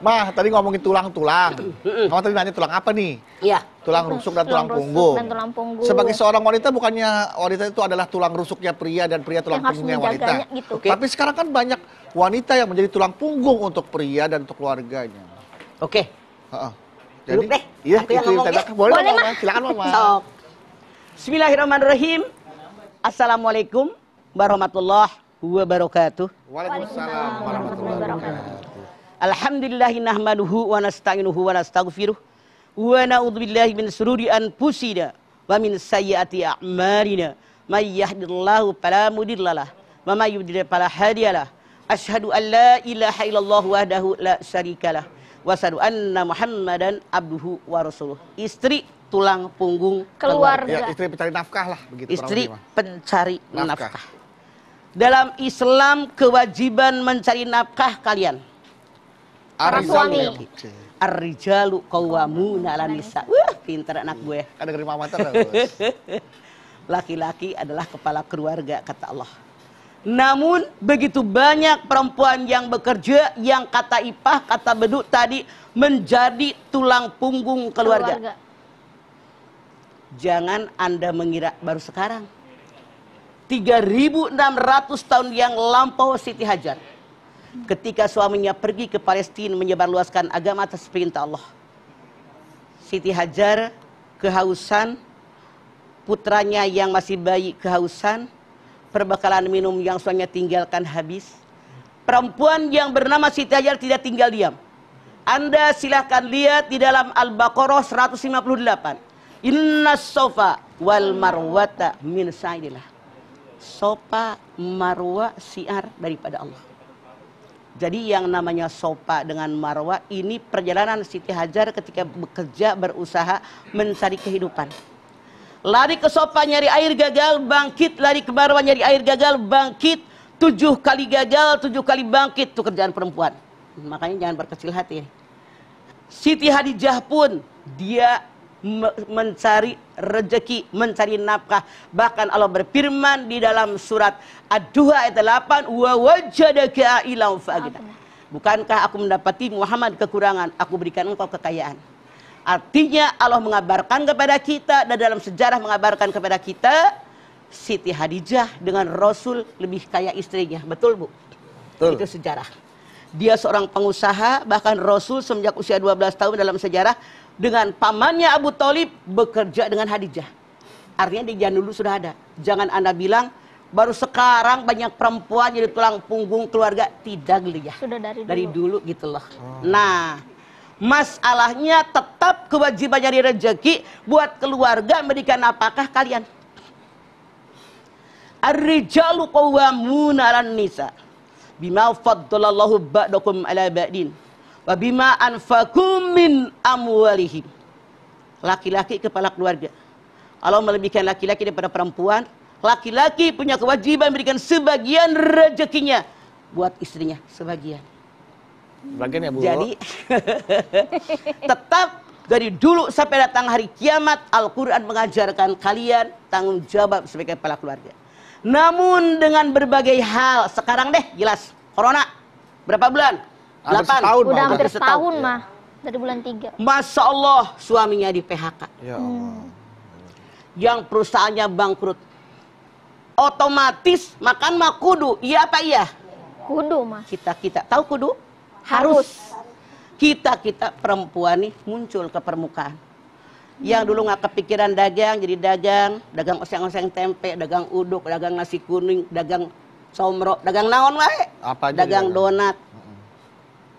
Mah, tadi ngomongin tulang-tulang. Kamu tadi nanya tulang apa nih? Iya. Tulang rusuk dan tulang punggung. Dan tulang punggung. Sebagai seorang wanita, bukannya wanita itu adalah tulang rusuknya pria dan pria tulang punggungnya wanita. Gitu. Tapi sekarang kan banyak wanita yang menjadi tulang punggung untuk pria dan untuk keluarganya. Oke. Jadi, duduk deh. iya, Aku yang itu ngomong ya. boleh, Boleh, Mama. Silakan, Mama. Sok. Bismillahirrahmanirrahim. Assalamualaikum warahmatullahi wabarakatuh. Waalaikumsalam warahmatullahi wabarakatuh. Alhamdulillahi nahmaduhu wa nasta'inuhu wa nastaghfiruh wa na'udzubillahi min sururi anfusina wa min sayyiati a'malina may yahdihillahu fala mudhillalah wa may yudlil fala hadiyalah. Asyhadu an la ilaha illallah wahdahu la syarikalah wa asyhadu anna Muhammadan abduhu wa rasuluh. Istri tulang punggung keluarga. Ya, istri pencari nafkah lah begitu. Istri pencari nafkah. Dalam Islam kewajiban mencari nafkah kalian. Para suami. Ar-rijalu qawwamuna 'alan nisa. Wah, pintar anak gue. Kan dengerin Mama terus. Laki-laki adalah kepala keluarga kata Allah. Namun begitu banyak perempuan yang bekerja yang kata Ipah, kata Beduk tadi menjadi tulang punggung keluarga. Jangan Anda mengira baru sekarang. 3.600 tahun yang lampau Siti Hajar ketika suaminya pergi ke Palestina menyebarluaskan agama atas perintah Allah. Siti Hajar kehausan, putranya yang masih bayi kehausan, perbekalan minum yang suaminya tinggalkan habis. Perempuan yang bernama Siti Hajar tidak tinggal diam. Anda silahkan lihat di dalam Al-Baqarah 158. Inna sofa wal marwata min sa'idillah. Sofa, marwa, siar daripada Allah. Jadi yang namanya sofa dengan marwa ini perjalanan Siti Hajar ketika bekerja berusaha mencari kehidupan. Lari ke sofa nyari air gagal bangkit, lari ke marwa nyari air gagal bangkit, 7 kali gagal 7 kali bangkit, itu kerjaan perempuan. Makanya jangan berkecil hati. Siti Hadijah pun dia mencari rezeki, mencari nafkah. Bahkan Allah berfirman di dalam surat Ad-Duha ayat 8, wa wajadaka ilam fa'agina. Bukankah aku mendapati Muhammad kekurangan, aku berikan engkau kekayaan. Artinya Allah mengabarkan kepada kita dan dalam sejarah mengabarkan kepada kita Siti Hadijah dengan Rasul lebih kaya istrinya. Betul, Bu? Betul. Itu sejarah. Dia seorang pengusaha, bahkan Rasul semenjak usia 12 tahun dalam sejarah dengan pamannya Abu Thalib bekerja dengan Hadijah. Artinya di zaman dulu sudah ada. Jangan Anda bilang baru sekarang banyak perempuan jadi tulang punggung keluarga. Tidak, ya. Sudah dari dulu gitu loh. Nah, masalahnya tetap kewajiban nyari rezeki buat keluarga memberikan apakah kalian. Ar-rijalu qawwamuna 'alan nisa bima faddalallahu ba'dakum 'ala ba'din wa bima anfaqum min amwalihim. Laki-laki kepala keluarga. Allah melebihkan laki-laki daripada perempuan. Laki-laki punya kewajiban memberikan sebagian rezekinya buat istrinya, sebagian. Bagian ya, Bu. Jadi tetap dari dulu sampai datang hari kiamat Al-Quran mengajarkan kalian tanggung jawab sebagai kepala keluarga. Namun dengan berbagai hal, sekarang deh jelas Corona berapa bulan? 8. Udah hampir setahun mah. Dari bulan 3. Masya Allah suaminya di PHK. Ya Allah. Yang perusahaannya bangkrut. Otomatis makan mah kudu. Iya apa iya? Kudu mah. Kita tahu kudu? Harus. Kita perempuan nih muncul ke permukaan. Yang dulu nggak kepikiran dagang jadi dagang oseng-oseng tempe, dagang uduk, dagang nasi kuning, dagang somro, dagang naon wae. Dagang donat.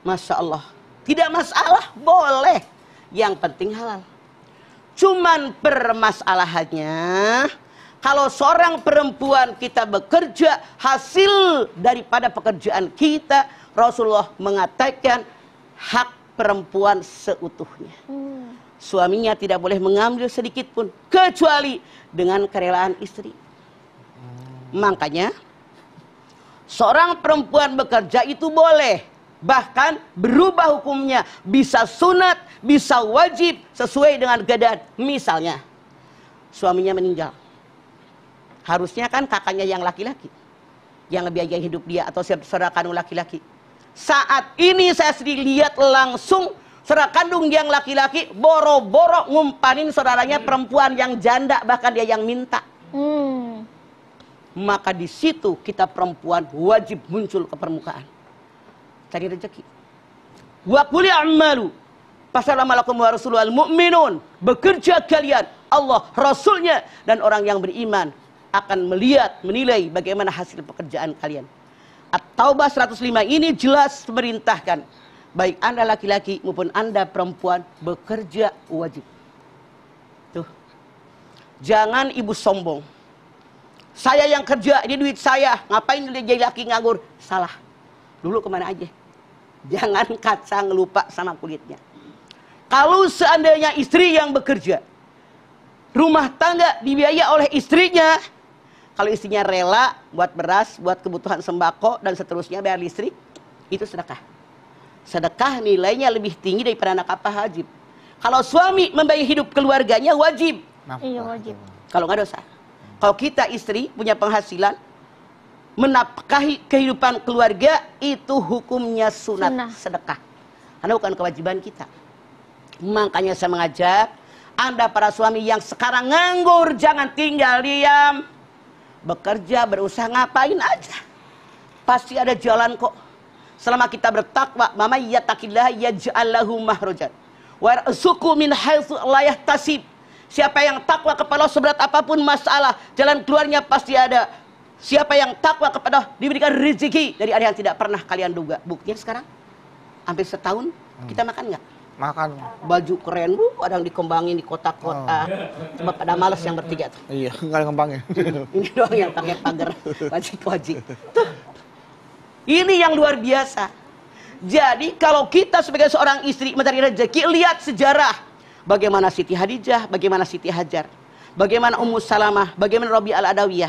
Masya Allah. Tidak masalah, boleh. Yang penting halal. Cuman permasalahannya, kalau seorang perempuan kita bekerja, hasil daripada pekerjaan kita, Rasulullah mengatakan hak perempuan seutuhnya. Suaminya tidak boleh mengambil sedikit pun, kecuali dengan kerelaan istri. Makanya, seorang perempuan bekerja itu boleh. Bahkan berubah hukumnya. Bisa sunat, bisa wajib sesuai dengan keadaan. Misalnya, suaminya meninggal. Harusnya kan kakaknya yang laki-laki yang biayai hidup dia atau saudara kandung laki-laki. Saat ini saya sendiri lihat langsung saudara kandung yang laki-laki boro-boro ngumpanin saudaranya perempuan yang janda, bahkan dia yang minta. Maka di situ kita perempuan wajib muncul ke permukaan. Cari rezeki. Wa qul i'malu fasalamalakum wa rasulul mu'minun. Bekerja kalian, Allah, Rasulnya, dan orang yang beriman akan melihat, menilai bagaimana hasil pekerjaan kalian. At-Taubah 105 ini jelas memerintahkan baik Anda laki-laki maupun Anda perempuan bekerja wajib. Tuh. Jangan ibu sombong. Saya yang kerja, ini duit saya. Ngapain jadi laki nganggur? Salah. Dulu kemana aja? Jangan kacang lupa sama kulitnya. Kalau seandainya istri yang bekerja, rumah tangga dibiayai oleh istrinya, kalau istrinya rela buat beras, buat kebutuhan sembako, dan seterusnya bayar listrik, itu sedekah. Sedekah nilainya lebih tinggi daripada nafkah wajib. Kalau suami membiayai hidup keluarganya wajib. Iya wajib. Kalau nggak dosa. Kalau kita istri punya penghasilan, menafkahi kehidupan keluarga, itu hukumnya sunat. Sedekah. Karena bukan kewajiban kita. Makanya saya mengajak Anda para suami yang sekarang nganggur, jangan tinggal diam. Bekerja, berusaha, ngapain aja. Pasti ada jalan kok. Selama kita bertakwa, mama yattaqillah yaj'al lahu mahrajan wa yarzuqhu min haitsu la yahtasib. Siapa yang takwa kepada Allah seberat apapun masalah, jalan keluarnya pasti ada. Siapa yang takwa kepada Allah diberikan rezeki dari arah yang tidak pernah kalian duga. Buktinya sekarang hampir setahun kita makan nggak? Makan. Baju keren, ada yang dikembangin di kota-kota. Coba pada males yang bertiga tuh. Iya, nggak ada kembangnya. Ini doang yang pakai pagar wajik-wajik. Tuh. Ini yang luar biasa. Jadi kalau kita sebagai seorang istri mencari rezeki, lihat sejarah. Bagaimana Siti Hadijah, bagaimana Siti Hajar, bagaimana Ummu Salamah, bagaimana Rabi al-Adawiyah,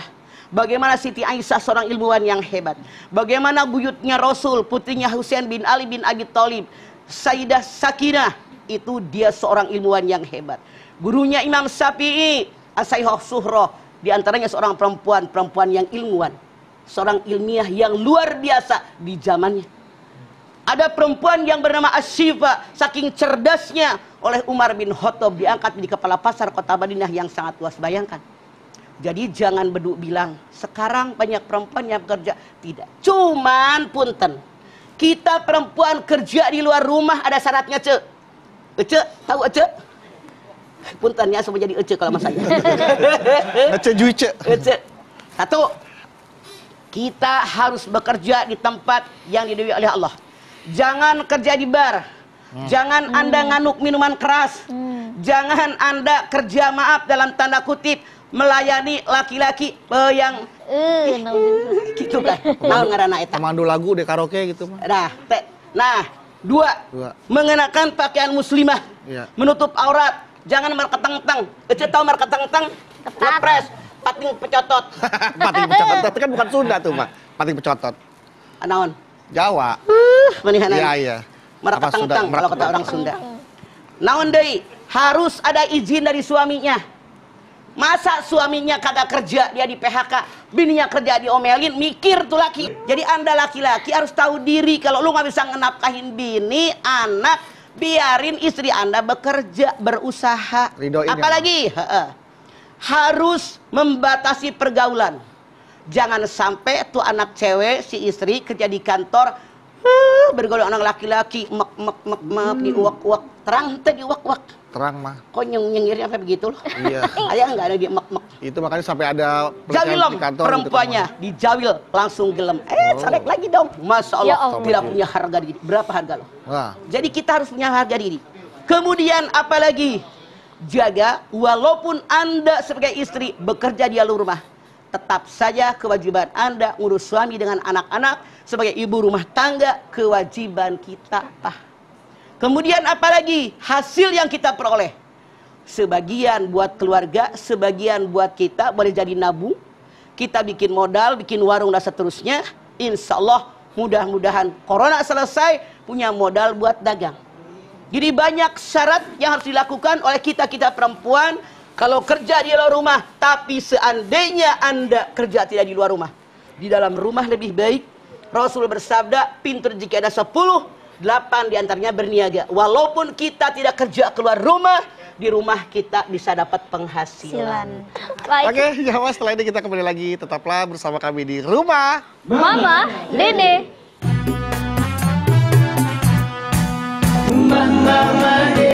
bagaimana Siti Aisyah seorang ilmuwan yang hebat, bagaimana buyutnya Rasul, putrinya Husain bin Ali bin Abi Thalib, Sayyidah Sakinah, itu dia seorang ilmuwan yang hebat. Gurunya Imam Syafi'i, As-Sayyidah Suhroh, diantaranya seorang perempuan yang ilmuwan, seorang ilmiah yang luar biasa di zamannya. Ada perempuan yang bernama Asy-Syifa, saking cerdasnya oleh Umar bin Khattab diangkat di kepala pasar kota Madinah yang sangat luas. Bayangkan. Jadi jangan beduk bilang sekarang banyak perempuan yang bekerja. Tidak. Cuman punten, kita perempuan kerja di luar rumah ada syaratnya, Ce. Ece, tahu Ece? Punten ya, semua jadi Ece kalau mas saya. Ece juice. Ece. Satu, kita harus bekerja di tempat yang diridhoi oleh Allah. Jangan kerja di bar. Jangan Anda nganuk minuman keras. Jangan Anda kerja, maaf dalam tanda kutip, melayani laki-laki yang gitu kan. Tahu ngaranna eta? Pemandu lagu di karaoke gitu mah. Nah, dua. Mengenakan pakaian muslimah. Iya. Menutup aurat. Jangan marketeng-teng. Ece tahu marketeng-teng? Ngepres, pating pecotot. Pating pecotot itu kan bukan Sunda tuh, Pak. Pating pecotot. Naon? Jawa. Manihanan. Iya, iya. Marketeng-teng kalau kata orang Sunda. Naon deui? Harus ada izin dari suaminya. Masa suaminya kagak kerja, dia di PHK, bininya kerja diomelin, mikir tuh laki. Jadi Anda laki-laki harus tahu diri. Kalau lu nggak bisa ngenapkahin bini, anak, biarin istri Anda bekerja, berusaha. Ridoin apalagi harus membatasi pergaulan. Jangan sampai tuh anak cewek, si istri kerja di kantor, bergaul anak laki-laki, mek di uak-uak, terang teh di uak-uak. Terang mah. Kok nyengirnya sampai begitu loh? Iya. Ayah nggak ada di mek-mek. Itu makanya sampai ada Jawilem di kantor perempuannya, gitu, dijawil langsung gelem. Salek lagi dong. Masya Allah, Ya Allah. tidak punya harga diri. Berapa harga lo? Wah. Jadi kita harus punya harga diri. Kemudian apalagi? Jaga, walaupun Anda sebagai istri bekerja di luar rumah, tetap saja kewajiban Anda ngurus suami dengan anak-anak. Sebagai ibu rumah tangga, kewajiban kita. Kemudian apalagi? Hasil yang kita peroleh. Sebagian buat keluarga, sebagian buat kita, boleh jadi nabung. Kita bikin modal, bikin warung dan seterusnya. Insya Allah mudah-mudahan corona selesai, punya modal buat dagang. Jadi banyak syarat yang harus dilakukan oleh kita perempuan. Kalau kerja di luar rumah, tapi seandainya Anda kerja tidak di luar rumah, di dalam rumah lebih baik. Rasul bersabda, pintu rezeki ada 10, 8 diantaranya berniaga. Walaupun kita tidak kerja keluar rumah, di rumah kita bisa dapat penghasilan. Baik. Oke, Jawa, setelah ini kita kembali lagi. Tetaplah bersama kami di rumah Mama, Dede.